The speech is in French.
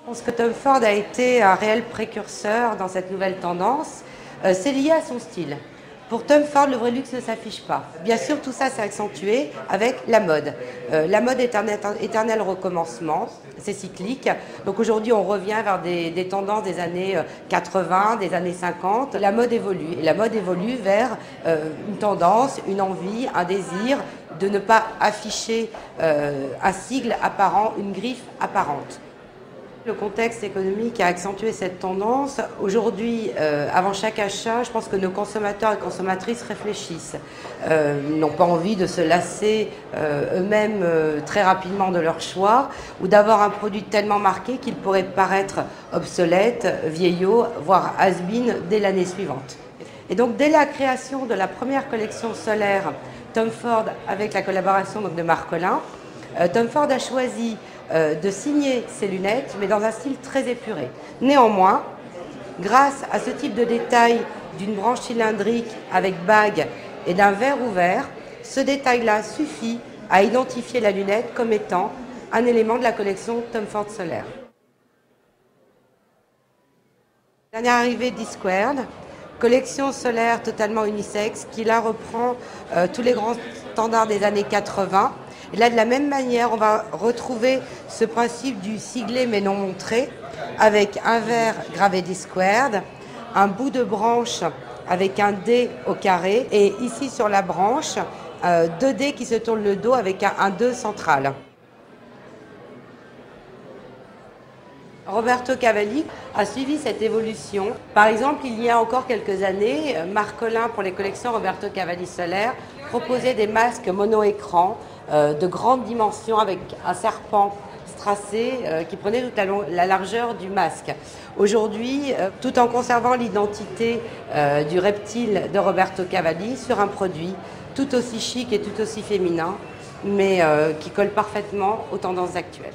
Je pense que Tom Ford a été un réel précurseur dans cette nouvelle tendance. C'est lié à son style. Pour Tom Ford, le vrai luxe ne s'affiche pas. Bien sûr, tout ça s'est accentué avec la mode. La mode est un éternel recommencement, c'est cyclique. Donc aujourd'hui, on revient vers des tendances des années 80, des années 50. La mode évolue. Et la mode évolue vers une tendance, une envie, un désir de ne pas afficher un sigle apparent, une griffe apparente. Le contexte économique a accentué cette tendance. Aujourd'hui, avant chaque achat, je pense que nos consommateurs et consommatrices réfléchissent. Ils n'ont pas envie de se lasser eux-mêmes très rapidement de leur choix ou d'avoir un produit tellement marqué qu'il pourrait paraître obsolète, vieillot, voire has-been dès l'année suivante. Et donc, dès la création de la première collection solaire Tom Ford avec la collaboration de Marcolin, Tom Ford a choisi de signer ses lunettes, mais dans un style très épuré. Néanmoins, grâce à ce type de détail d'une branche cylindrique avec bague et d'un verre ouvert, ce détail-là suffit à identifier la lunette comme étant un élément de la collection Tom Ford Solaire. Dernière arrivée D-Squared, collection solaire totalement unisexe qui là reprend tous les grands standards des années 80. Et là, de la même manière, on va retrouver ce principe du siglé mais non montré, avec un verre gravé D-Squared, un bout de branche avec un D au carré, et ici sur la branche, deux D qui se tournent le dos avec un 2 central. Roberto Cavalli a suivi cette évolution. Par exemple, il y a encore quelques années, Marcolin, pour les collections Roberto Cavalli Solaire, proposait des masques mono-écran de grande dimension avec un serpent strassé qui prenait toute la largeur du masque. Aujourd'hui, tout en conservant l'identité du reptile de Roberto Cavalli sur un produit tout aussi chic et tout aussi féminin, mais qui colle parfaitement aux tendances actuelles.